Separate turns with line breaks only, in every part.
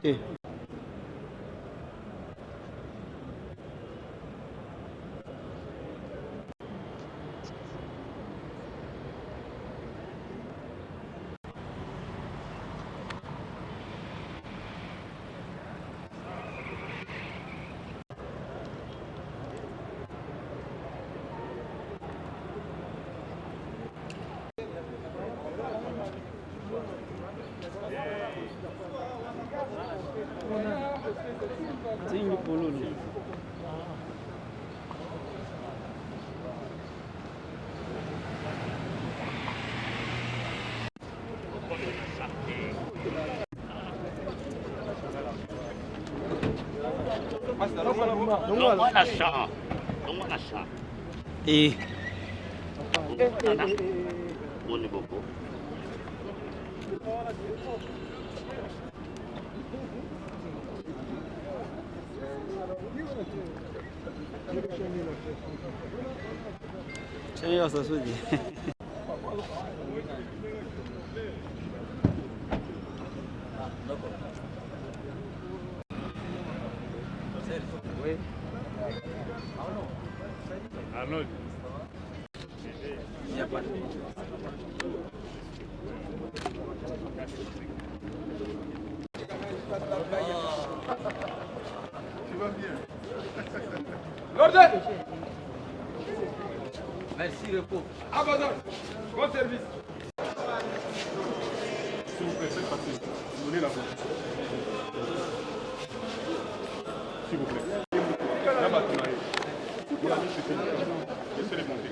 Ok. Zinho polulu. Eh. Saya rasa sudi.
Arnold.
Siapa?
Tu vas bien.
L'ordre. Merci, repos.
Abandon. Bon service. S'il vous plaît, faites passer. Donnez la voix. S'il vous plaît. Là-bas, tu m'as eu. Laissez-les monter.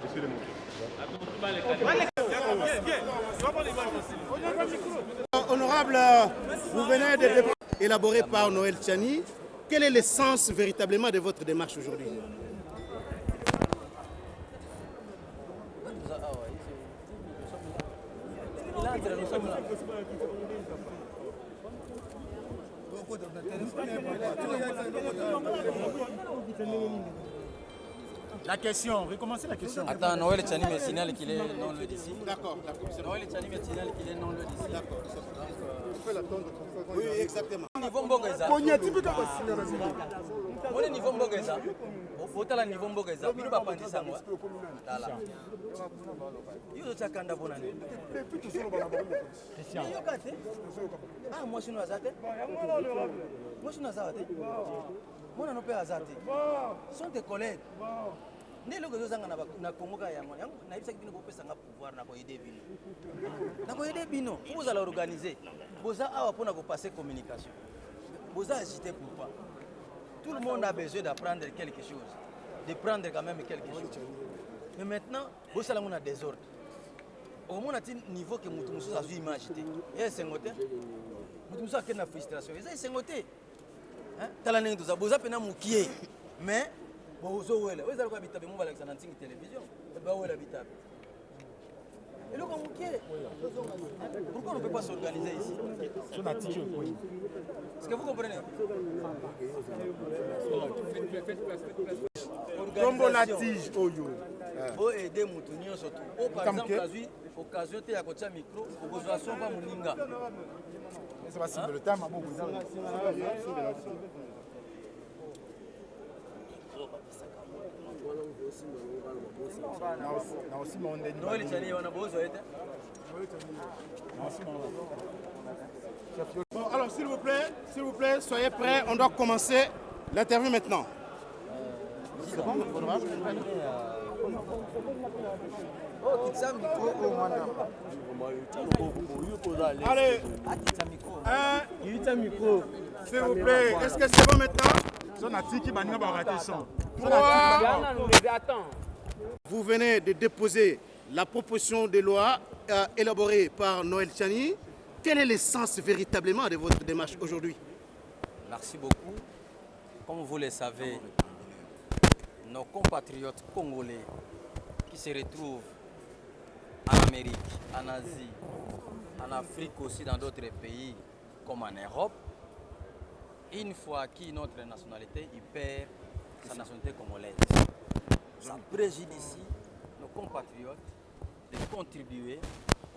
Laissez-les monter.
Honorable, vous venez de débat élaboré par Noël Tchani. Quel est le sens véritablement de votre démarche aujourd'hui?
La question, recommencez la question.
Attends, Noël Tchani me signale qu'il est non le d'ici.
D'accord,
Noël Tchani me signale qu'il est non le d'ici.
d'accord. Oui, exactement.
Niveau mbogeza. Mone niveau mbogeza. Otala niveau mbogeza. Bino bapandisa ngwa. Tala. Yo chakanda bonani. Christian. Yo kate. Ah, moi je suis azate. Moi je suis azate. Moi non pe azate. Sont des collègues. Ne lo gozo zanga na Congo ka yango. Na ibisa kibino kopesa nga pouvoir na ko aider bino. Na ko aider bino. Vous allez organiser. Boza awa pona ko passer communication. Boza agiter pourquoi? Tout le monde a besoin d'apprendre quelque chose. De prendre quand même quelque chose. Mais maintenant, boza la mona désordre. Au moins à niveau que mutu musu azu image té. Et c'est ngoté. Mutu musu akena frustration. Et c'est ngoté. Hein? Tala nengi toza boza pena mukie. Mais bozo wela. Oza ko habita be mo bala na ntingi télévision. Ba wela habita. Et le pourquoi on ne peut pas s'organiser ici? Est-ce que vous comprenez?
Tombo la tige, Oyo.
Pour aider Moutounion surtout. Par exemple, occasion de à côté micro, pour besoin de pas Mouninga.
C'est pas si le temps, ma bon.
Bon, alors s'il vous plaît, soyez prêts, on doit commencer l'interview maintenant. C'est bon, honorable? Allez, s'il vous plaît, est-ce que c'est bon maintenant? Vous venez de déposer la proposition de loi élaborée par Noël Tchani. Quel est le sens véritablement de votre démarche aujourd'hui?
Merci beaucoup. Comme vous le savez, nos compatriotes congolais qui se retrouvent en Amérique, en Asie, en Afrique aussi, dans d'autres pays comme en Europe, une fois acquis notre nationalité, il perd sa nationalité congolaise. Ça préjudicie nos compatriotes de contribuer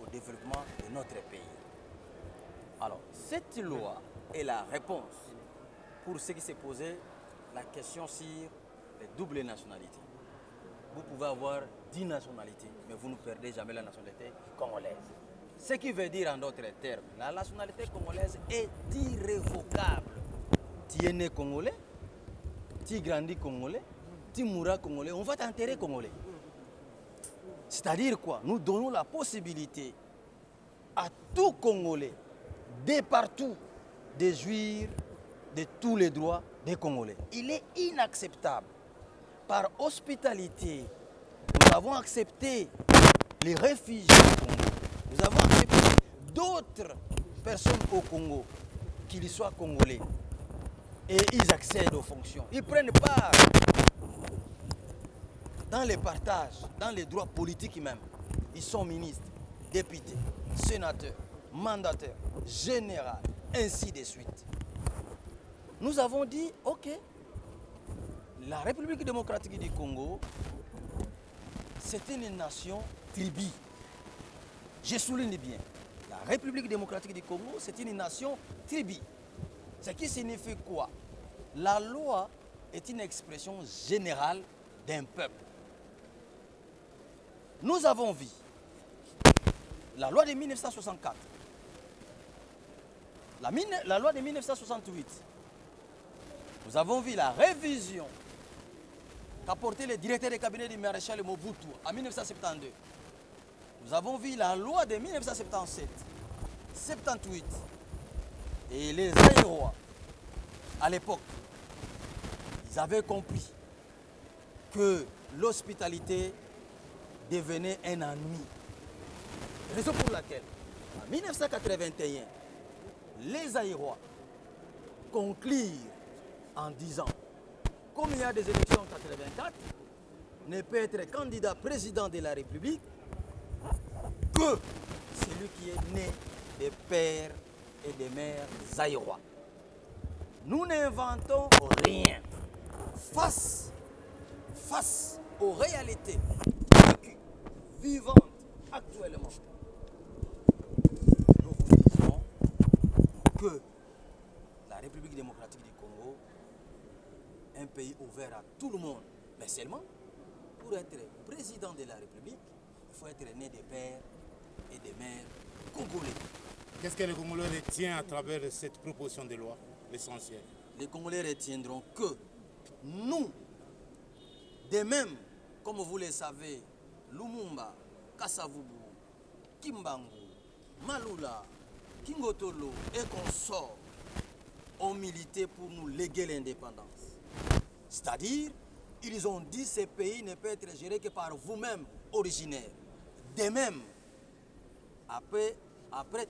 au développement de notre pays. Alors, cette loi est la réponse pour ce qui s'est posé la question sur les doubles nationalités. Vous pouvez avoir 10 nationalités, mais vous ne perdez jamais la nationalité congolaise. Ce qui veut dire en d'autres termes, la nationalité congolaise est irrévocable. Tu es né congolais, tu grandis congolais, tu mourras congolais, on va t'enterrer congolais. C'est-à-dire quoi? Nous donnons la possibilité à tout Congolais, de partout, de jouir de tous les droits des Congolais. Il est inacceptable. Par hospitalité, nous avons accepté les réfugiés au Congo. Nous avons accepté d'autres personnes au Congo, qu'ils soient congolais. Et ils accèdent aux fonctions. Ils prennent part dans les partages, dans les droits politiques même. Ils sont ministres, députés, sénateurs, mandataires, généraux, ainsi de suite. Nous avons dit, ok, la République démocratique du Congo, c'est une nation tribu. Je souligne bien, la République démocratique du Congo, c'est une nation tribu. Ce qui signifie quoi? La loi est une expression générale d'un peuple. Nous avons vu la loi de 1964, la loi de 1968. Nous avons vu la révision qu'a porté le directeur de cabinet du maréchal Mobutu en 1972. Nous avons vu la loi de 1977, 78. Et les Aïrois, à l'époque, ils avaient compris que l'hospitalité devenait un ennemi. Raison pour laquelle, en 1981, les Aïrois conclurent en disant, comme il y a des élections en 1984, ne peut être candidat président de la République que celui qui est né des pères et des mères Aïrois. Nous n'inventons rien. Face aux réalités vivantes actuellement, nous vous disons que la République démocratique du Congo, un pays ouvert à tout le monde, mais seulement pour être président de la République, il faut être né des pères et des mères congolais.
Qu'est-ce que les Congolais retiennent à travers cette proposition de loi? L'essentiel.
Les Congolais retiendront que nous, de même, comme vous le savez, Lumumba, Kasavubu, Kimbangu, Malula, Kingotolo et consorts ont milité pour nous léguer l'indépendance. C'est-à-dire, ils ont dit que ce pays ne peut être géré que par vous-même, originaires. De même, après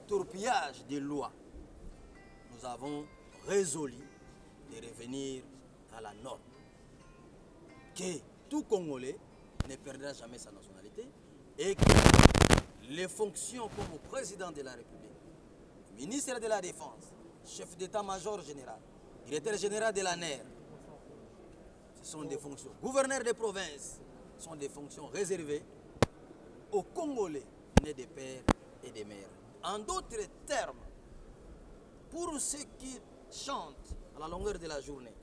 torpillage des lois, nous avons résolu de revenir à la norme. Que tout Congolais ne perdra jamais sa nationalité et que les fonctions comme président de la République, ministre de la Défense, chef d'état-major général, directeur général de la NER, ce sont des fonctions. Gouverneur de province, sont des fonctions réservées aux Congolais nés des pères et des mères. En d'autres termes, pour ceux qui chantent à la longueur de la journée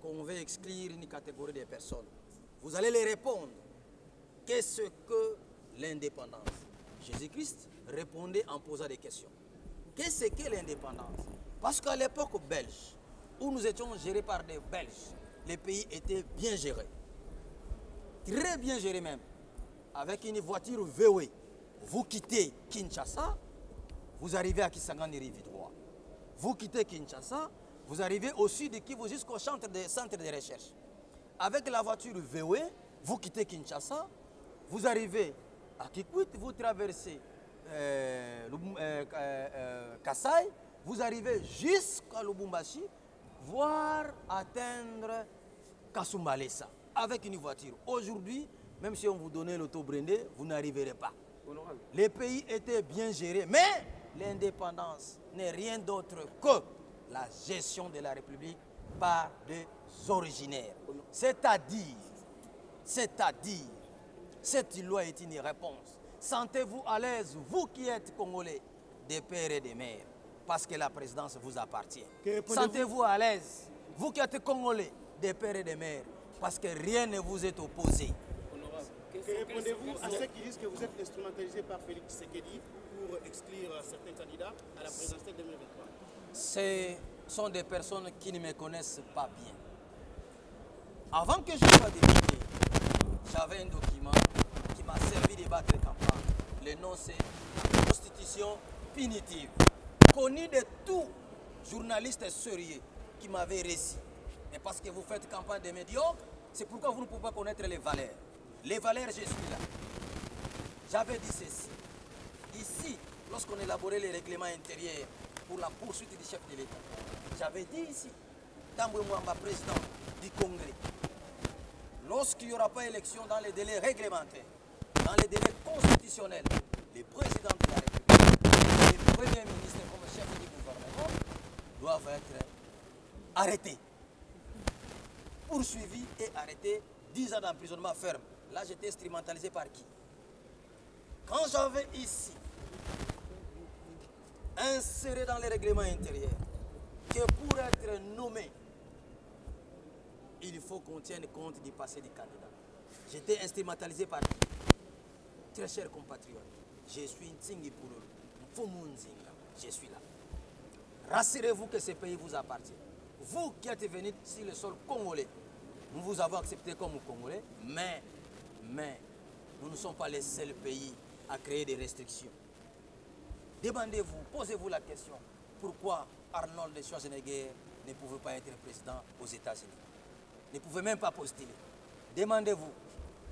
qu'on veut exclure une catégorie de personnes, vous allez les répondre. Qu'est-ce que l'indépendance? Jésus-Christ répondait en posant des questions. Qu'est-ce que l'indépendance? Parce qu'à l'époque belge, où nous étions gérés par des Belges, les pays étaient bien gérés. Très bien gérés même. Avec une voiture VW. Vous quittez Kinshasa, vous arrivez à Kisangani Rive droit. Vous quittez Kinshasa, vous arrivez au sud de Kivu jusqu'au centre de recherche. Avec la voiture VW, vous quittez Kinshasa, vous arrivez à Kikwit, vous traversez Kasai, vous arrivez jusqu'à Lubumbashi, voire atteindre Kasumbalesa avec une voiture. Aujourd'hui, même si on vous donnait l'auto-brindé, vous n'arriverez pas. Les pays étaient bien gérés, mais l'indépendance n'est rien d'autre que la gestion de la République par des originaires. C'est-à-dire, cette loi est une réponse. Sentez-vous à l'aise, vous qui êtes Congolais, des pères et des mères. parce que la présidence vous appartient.
Que
Sentez-vous à l'aise, vous qui êtes Congolais, des pères et des mères, parce que rien ne vous est opposé.
Que répondez-vous à ceux qui disent que vous êtes instrumentalisé par Félix Tshisekedi pour exclure certains candidats à la présidentielle 2023?
Ce sont des personnes qui ne me connaissent pas bien. Avant que je sois député, j'avais un document qui m'a servi de battre campagne. Le nom c'est Constitution punitive, connu de tout journaliste sérieux qui m'avait réussi. Mais parce que vous faites campagne de médiocres, c'est pourquoi vous ne pouvez pas connaître les valeurs. Les valeurs, je suis là. J'avais dit ceci. Ici, lorsqu'on élaborait les règlements intérieurs pour la poursuite du chef de l'État, j'avais dit ici, Tamboué Mwamba, président du Congrès, lorsqu'il n'y aura pas élection dans les délais réglementaires, dans les délais constitutionnels, les présidents de la République, les premiers ministres comme chef du gouvernement doivent être arrêtés, poursuivis et arrêtés, 10 ans d'emprisonnement ferme. Là, j'étais instrumentalisé par qui? Quand j'avais ici inséré dans les règlements intérieurs que pour être nommé, il faut qu'on tienne compte du passé du candidat. J'étais instrumentalisé par qui? Très chers compatriotes, je suis Ntingi pour eux. Je suis là. Rassurez-vous que ce pays vous appartient. Vous qui êtes venus sur le sol congolais, nous vous avons accepté comme Congolais, mais nous ne sommes pas les seuls pays à créer des restrictions. Demandez-vous, posez-vous la question, pourquoi Arnold Schwarzenegger ne pouvait pas être président aux États-Unis? Ne pouvait même pas postuler. Demandez-vous,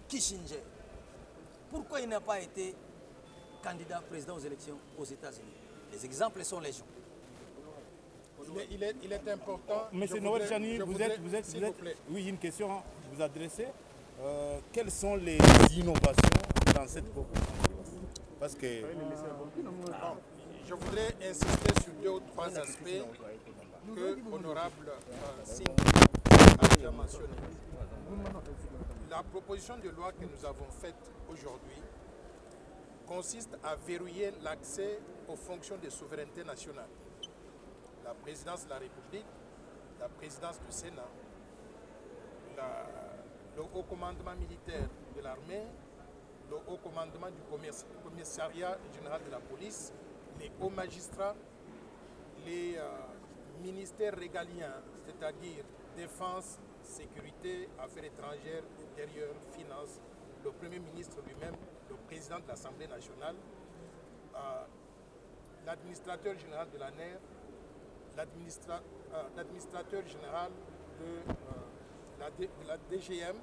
Kissinger, pourquoi il n'a pas été candidat président aux élections aux États-Unis? Les exemples sont légion.
Il est important.
Monsieur Noël Chani, oui, une question à vous adresser. Quelles sont les innovations dans cette proposition? Parce que
Je voudrais insister sur 2 ou 3 aspects que l'honorable Singh a déjà mentionnés. La proposition de loi que nous avons faite aujourd'hui consiste à verrouiller l'accès aux fonctions de souveraineté nationale. La présidence de la République, la présidence du Sénat, le haut commandement militaire de l'armée, le haut commandement du commissariat général de la police, les hauts magistrats, les ministères régaliens, c'est-à-dire défense, sécurité, affaires étrangères, intérieures, finances, le Premier ministre lui-même, le président de l'Assemblée nationale, l'administrateur général de l'ANER, l'administrateur général de la DGM.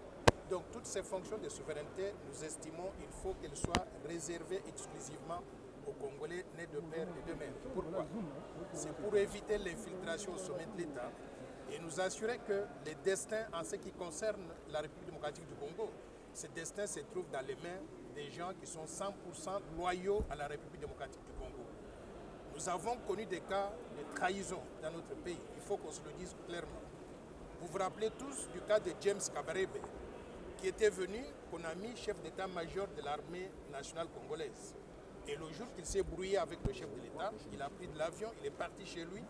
Donc toutes ces fonctions de souveraineté, nous estimons qu'il faut qu'elles soient réservées exclusivement aux Congolais nés de père et de mère. Pourquoi? C'est pour éviter l'infiltration au sommet de l'État et nous assurer que les destins en ce qui concerne la République démocratique du Congo, ces destins se trouvent dans les mains des gens qui sont 100% loyaux à la République démocratique du Congo. Nous avons connu des cas de trahison dans notre pays, il faut qu'on se le dise clairement. Vous vous rappelez tous du cas de James Kabarebe, qui était venu, qu'on a mis chef d'état-major de l'armée nationale congolaise. Et le jour qu'il s'est brouillé avec le chef de l'État, il a pris de l'avion, il est parti chez lui,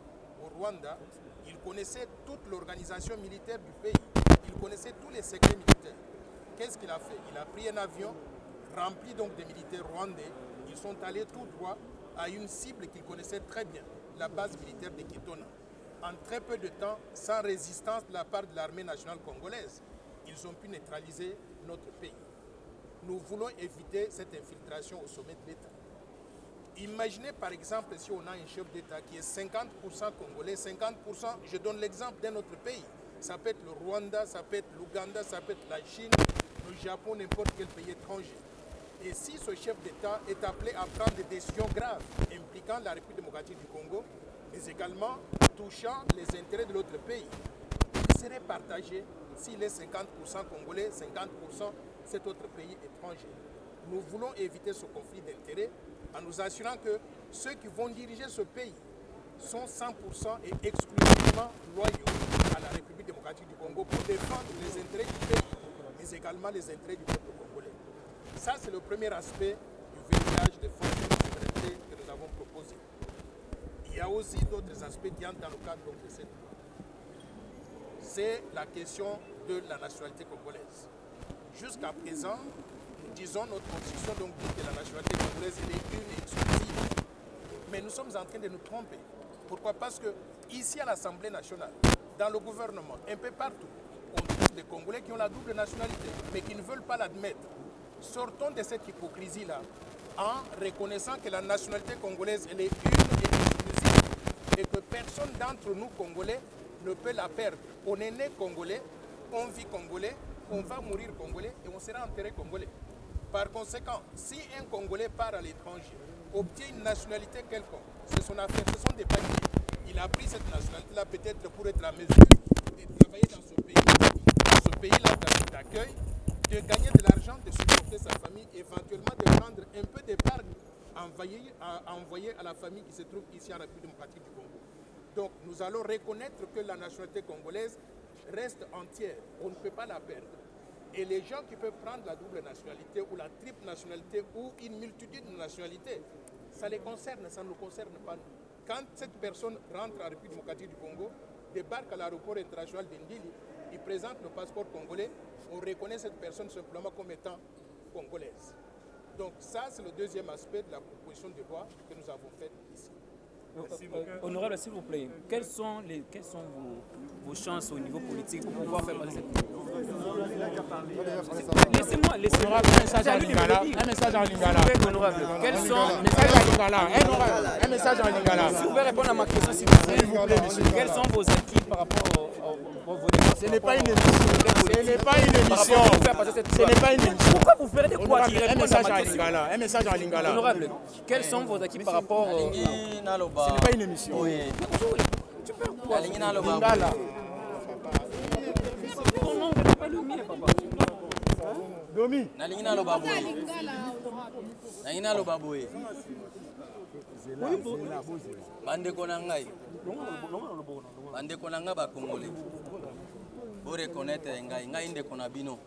au Rwanda. Il connaissait toute l'organisation militaire du pays. Il connaissait tous les secrets militaires. Qu'est-ce qu'il a fait? Il a pris un avion rempli donc de militaires rwandais. Ils sont allés tout droit à une cible qu'il connaissait très bien, la base militaire de Kitona. En très peu de temps, sans résistance de la part de l'armée nationale congolaise, ils ont pu neutraliser notre pays. Nous voulons éviter cette infiltration au sommet de l'État. Imaginez par exemple si on a un chef d'État qui est 50% congolais, 50%, je donne l'exemple d'un autre pays. Ça peut être le Rwanda, ça peut être l'Ouganda, ça peut être la Chine, le Japon, n'importe quel pays étranger. Et si ce chef d'État est appelé à prendre des décisions graves impliquant la République démocratique du Congo, mais également touchant les intérêts de l'autre pays, il serait partagé s'il est 50% congolais, 50% cet autre pays étranger. Nous voulons éviter ce conflit d'intérêts en nous assurant que ceux qui vont diriger ce pays sont 100% et exclusivement loyaux à la République démocratique du Congo pour défendre les intérêts du pays, mais également les intérêts du peuple congolais. Ça, c'est le premier aspect du verrouillage des fonctions de souveraineté que nous avons proposé. Il y a aussi d'autres aspects qui entrent dans le cadre donc, de cette loi. C'est la question de la nationalité congolaise. Jusqu'à présent, nous disons, notre constitution donc dit que la nationalité congolaise est une exclusive. Mais nous sommes en train de nous tromper. Pourquoi? Parce que ici à l'Assemblée nationale, dans le gouvernement, un peu partout, on trouve des Congolais qui ont la double nationalité, mais qui ne veulent pas l'admettre. Sortons de cette hypocrisie-là en reconnaissant que la nationalité congolaise elle est une et exclusive et que personne d'entre nous Congolais ne peut la perdre. On est né Congolais, on vit Congolais, on va mourir Congolais et on sera enterré Congolais. Par conséquent, si un Congolais part à l'étranger, obtient une nationalité quelconque, c'est son affaire, ce sont des papiers. Il a pris cette nationalité-là peut-être pour être à mesure de travailler dans ce pays-là d'accueil, de gagner de l'argent, de supporter sa famille, éventuellement de prendre un peu d'épargne à envoyer à la famille qui se trouve ici en République démocratique du Congo. Donc nous allons reconnaître que la nationalité congolaise reste entière, on ne peut pas la perdre. Et les gens qui peuvent prendre la double nationalité ou la triple nationalité ou une multitude de nationalités, ça les concerne, ça ne nous concerne pas. Quand cette personne rentre en République démocratique du Congo, débarque à l'aéroport international d'Indili, il présente le passeport congolais, on reconnaît cette personne simplement comme étant congolaise. Donc ça, c'est le deuxième aspect de la proposition de loi que nous avons faite ici.
Honorable, s'il vous plaît, quelles sont vos chances au niveau politique pour pouvoir faire passer cette loi? Laissez-moi.
Un message en lingala.
Honorable, quels sont...
Un message en lingala.
Si vous pouvez répondre à ma question, s'il vous plaît, monsieur. Quels sont vos acquis par rapport vos
Ce n'est pas une émission. Ce n'est pas une émission. Ce n'est pas une émission.
Pourquoi vous ferez de quoi?
Un message en lingala. Un message en lingala.
Honorable, quels sont vos acquis par rapport
Ce n'est pas une émission.
Oui. Tu peux quoi?
Lingala.
Non, pas le mien, papa.
Domi.
Bandeko na ngai bakongole bo reconnaître ngai ndeko na bino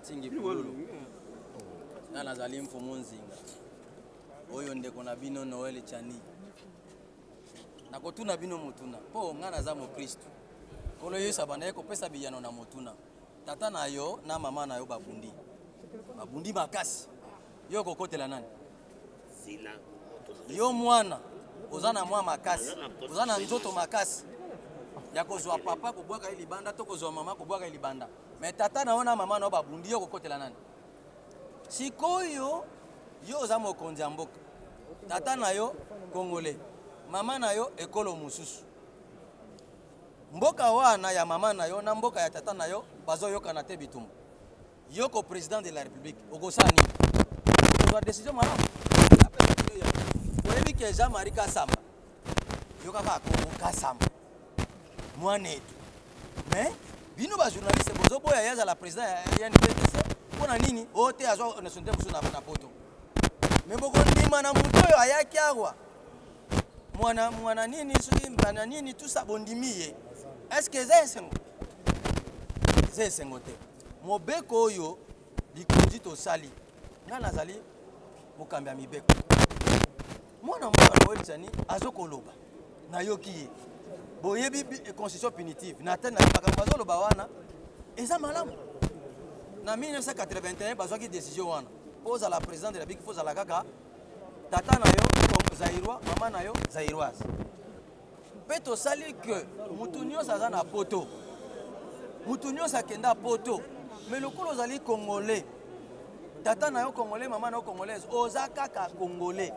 tingi pululu na nazali mfumu nzinga oyo ndeko na bino Noel Chani nakotuna bino motuna po nga naza mo Kristo kolo yesa bana yeko pesa biyano na motuna tata na yo na mama na yo babundi makasi yo kokotela nani yo mwana ozana mwa makasi ozana nzoto makasi ya kozwa papa kobwaka libanda to kozwa mama kobwaka libanda me tata na ona mama na babundi yo kokotela nani sikoyo yo oza mokonzi ya mboka tata na yo Congolais mama na yo ekolo mususu mboka wana ya mama na yo na mboka ya tata na yo bazoyokana te bitumba yo ko président de la république okosani kozwa décision malamu oyebi ke Jean-Marie Kasamba yo kaka Kasamba mwana etu mais bino ba journaliste bozoboya yaza la président ya NPDC mpona nini ote azwa nationalité musu na poto mais boko ndima na mutu oyo ayaki awa mwana nini soki mbana nini tout ça bondimiye est-ce que zesengo te mobeko oyo likonzi tosali nga nazali mokambi ya mibeko mwana Noel Chani azokoloba nayoki ye boyebi constitution punitive na tena makambo azoloba wana eza malamu na 1981 bazwaki décision wana poza la président de la République poza la kaka tata na yo zairwa mama na yo zairoise pe tosali que mutu nyonso aza na poto mutu nyonso akenda poto mais lokolo ozali congolais tata na yo congolais mama na yo congolaise oza kaka congolais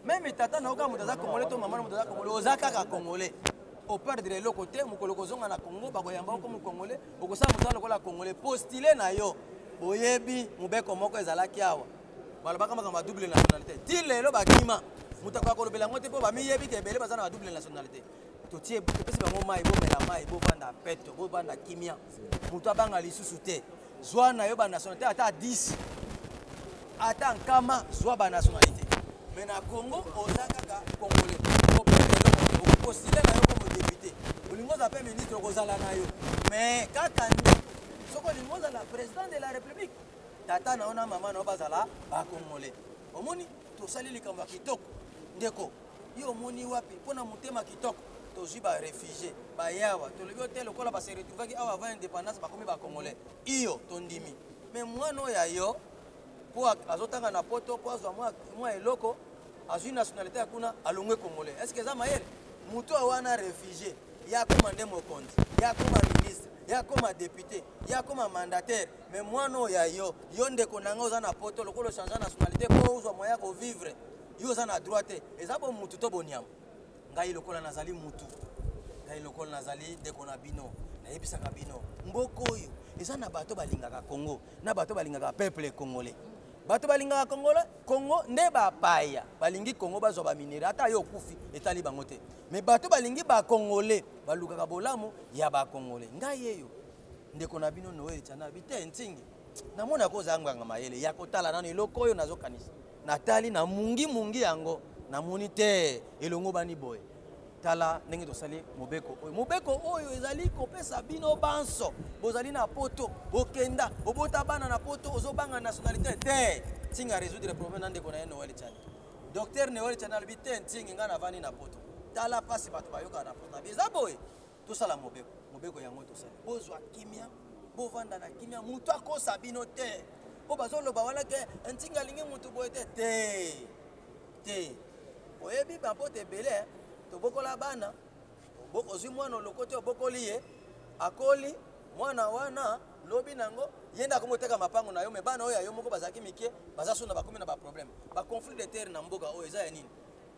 même tata na yo kaka mutu aza congolais to mama na mutu aza congolais oza kaka congolais operdre eloko te mokolo kozonga na Congo bakoyamba ko congolais okosala mutu lokola congolais postulé na yo oyebi mobeko moko ezalaki awa balobaka makambo double nationalité ti lelo bakima mutu akolobela ngo te mpo bamiyebi ke ebele baza na double nationalité totie topesi bango mai bomela mai bobanda peto bobanda kimia mutu abanga lisusu te zwa na yo banationalité ata 10 ata nkama zwa banationalité mais na Congo oza kaka congolais postulé na yo comme député olingo za pe ministre okozala na yo mais kaka soko olingo za la président de la république tata na ona mama na bazala ba congolais omoni tosali likambo ya kitoko ndeko yo omoni wapi mpona motema kitoko tozwi baréfugie bayawa tolobi ote lokola base retrouvaki awa avant indépendance bakomi bacongolais iyo tondimi mais mwana oyo ya yo mpo azotanga na poto mpo azwa mwa eloko azwi nationalité ya kuna alongwe congolais est ce que eza mayele moto awana réfugie ya koma nde mokonzi ya koma ministre ya koma député ya koma mandataire mais mwana oyo ya yo ndeko na nga oza na poto lokola ochange nationalité mpo ozwa moya kovivre yo oza na droit te eza bo mutu to boniama ngai lokola nazali mutu ngai lokola nazali ndeko na bino nayebisaka bino mboka oyo eza na bato balingaka Congo na bato balingaka peuple congolais bato balingaka Congo nde bapaya balingi Congo bazwa baminere ata yo okufi etali bango te mais bato balingi bacongolais balukaka bolamu ya bacongolais ngai eyo ndeko na bino Noel Tchana bite ntingi namona kozanganga mayele ya kotala nano eloko oyo nazokanisa natali na mungi yango namoni te elongo bani boye tala ndenge tosali mobeko oyo ezali kopesa bino banso bozali na poto bokenda obota bana na poto ozobanga nationalité te tinga résoudre problème ndeko na Noel Tchana docteur Noel Tchana albi te ntingi nga navani na poto tala pasi bato bayoka na poto eza boye tosala mobeko yango tosali bozwa kimia bovanda na kimia mutu akosa bino te po bazoloba wana ke ntingi alingi mutu boye te oyebi bapoto ebele tobokola bana ozwi mwana olokoti obokoli ye akoli mwana wana lobi nango yenda akomoteka mapango na yo me bana oyo ya yo moko bazalaki mike bazasuna bakomi na baproblème baconflit de terre na mboka oyo eza ya nini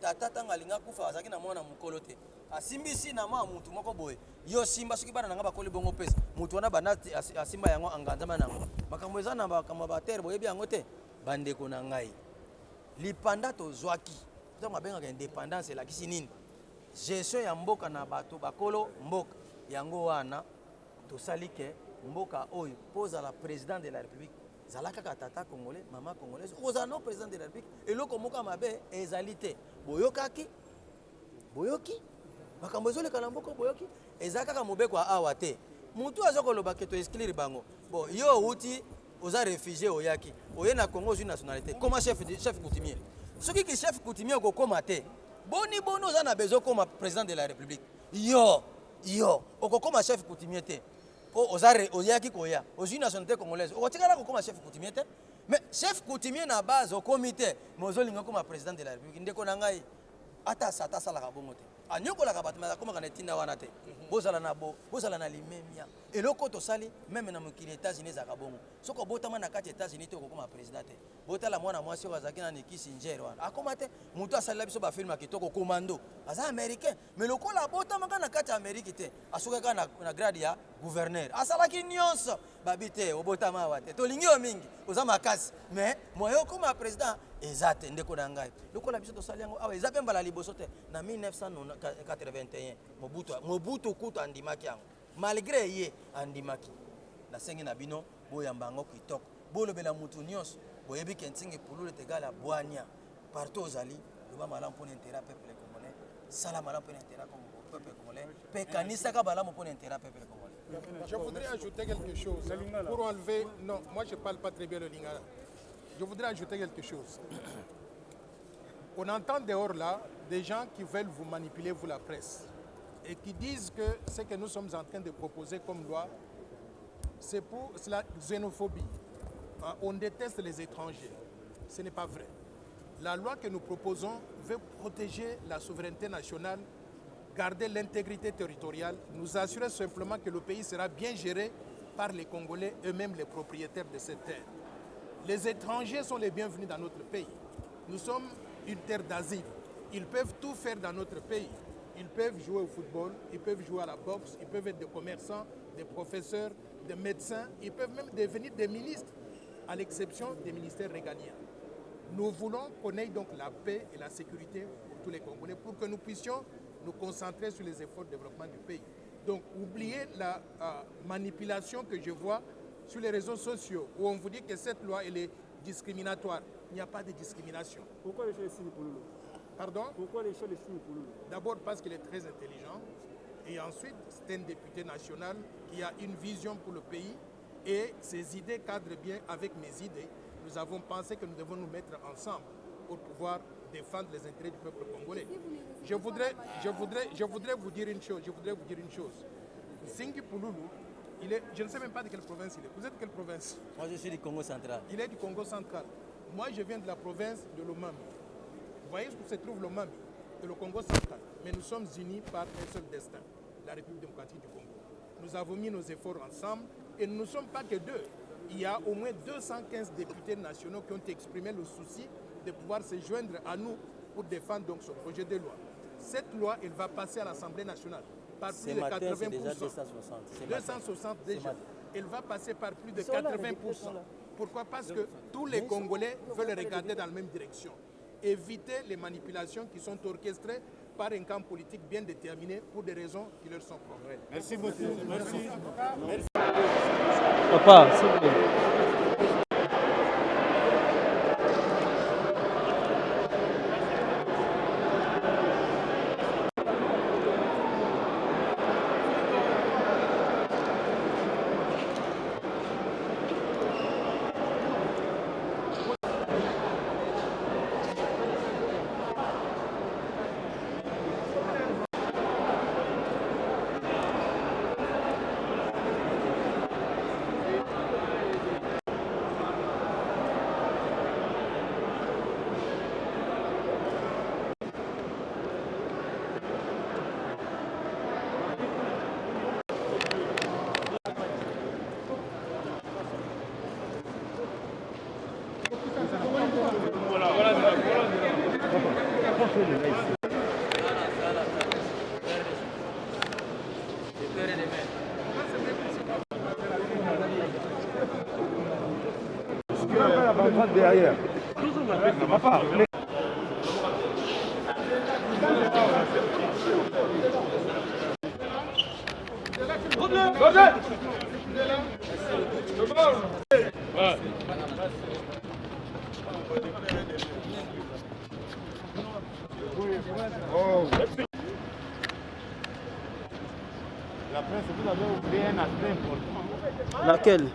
tata ntango alinga kufa azalaki na mwana mokolo te asimbisi na mwa mutu moko boye yo simba soki bana nanga bakoli bongo pesa mutu wana banati asimba yango anganzama nango makambo eza na makambo batere boyebi yango te bandeko na ngai lipanda tozwaki ntango abengaka indépendance elakisi nini gestion ya mboka na bato bakolo mboka yango wana tosali ke mboka oyo pozala président de la république zala kaka tata congolais mama congolaise ozala no président de la république eloko moko mabe ezali te boyoki makambo ezoleka na mboka boyoki eza kaka mobeko awa te mutu azokoloba ke to exclure bango bon yo outi oza réfugié oyaki oye na Congo ozwi nationalité comment chef coutumier soki ki chef coutumier okokoma te boni oza na besoin koma président de la république yo okokoma chef coutumier te po oyaki koya ozwi nationalité congolaise okotikala kokoma chef coutumier te mais chef coutumier na base okomi te mais ozolinga koma président de la république ndeko na ngai ata sata asalaka bongo te anyokolaka bato me akomaka na etinda wana te bozala na limemia eloko tosali meme na mokili États-Unis ezalaka bongo soki obotama na kati États-Unis te okokoma président te botala mwana mwasi oyo azalaki na Kissinger wana akoma te mutu asalila biso bafilme ya kitoko commando aza américain mais lokola abotamaka na kati ya Amérique te asukaka na grade ya gouverneur asalaki nyonso babi te obotama awa te tolingi yo mingi oza makasi mais moyo okoma président eza te ndeko na ngai lokola biso tosali yango awa eza mpe mbala liboso te na 1981 Mobutu kutu andimaki yango malgré ye andimaki nasengi na bino boyamba yango kitoko bolobela mutu nyonso boyebi ke ntingi pululu tegala bwania partout ozali loba malamu mpona intérêt peuple congolais sala malamu mpona intérêt peuple congolais mpe kanisaka balamu mpona intérêt peuple congolais.
Je voudrais ajouter quelque chose pour enlever... Non, moi je ne parle pas très bien le lingala. Je voudrais ajouter quelque chose. On entend dehors là des gens qui veulent vous manipuler, vous la presse, et qui disent que ce que nous sommes en train de proposer comme loi, c'est la xénophobie. On déteste les étrangers. Ce n'est pas vrai. La loi que nous proposons veut protéger la souveraineté nationale, garder l'intégrité territoriale, nous assurer simplement que le pays sera bien géré par les Congolais eux-mêmes, les propriétaires de cette terre. Les étrangers sont les bienvenus dans notre pays. Nous sommes une terre d'asile. Ils peuvent tout faire dans notre pays. Ils peuvent jouer au football, ils peuvent jouer à la boxe, ils peuvent être des commerçants, des professeurs, des médecins, ils peuvent même devenir des ministres, à l'exception des ministères régaliens. Nous voulons qu'on ait donc la paix et la sécurité pour tous les Congolais, pour que nous puissions nous concentrer sur les efforts de développement du pays. Donc, oubliez la manipulation que je vois sur les réseaux sociaux, où on vous dit que cette loi elle est discriminatoire. Il n'y a pas de discrimination.
Pourquoi les choses signent pour nous?
Pardon?
Pourquoi les choses signent pour nous?
D'abord parce qu'il est très intelligent. Et ensuite, c'est un député national qui a une vision pour le pays. Et ses idées cadrent bien avec mes idées. Nous avons pensé que nous devons nous mettre ensemble pour pouvoir défendre les intérêts du peuple congolais. Je voudrais vous dire une chose. Zingi Pouloulou, je ne sais même pas de quelle province il est. Vous êtes de quelle province?
Moi, je suis du Congo central.
Il est du Congo central. Moi, je viens de la province de l'Omami. Vous voyez où se trouve l'Omami et le Congo central. Mais nous sommes unis par un seul destin, la République démocratique du Congo. Nous avons mis nos efforts ensemble et nous ne sommes pas que deux. Il y a au moins 215 députés nationaux qui ont exprimé le souci de pouvoir se joindre à nous pour défendre donc ce projet de loi. Cette loi, elle va passer à l'Assemblée nationale par plus de 80%.
Déjà
260 déjà. Elle va passer par plus de 80%. Pourquoi? Parce que tous les Congolais veulent regarder dans la même direction. Éviter les manipulations qui sont orchestrées par un camp politique bien déterminé pour des raisons qui leur sont propres.
Merci beaucoup. Merci.
Papa, s'il vous plaît.
Derrière. Papa,
La presse, vous avez oublié un aspect important.
Laquelle?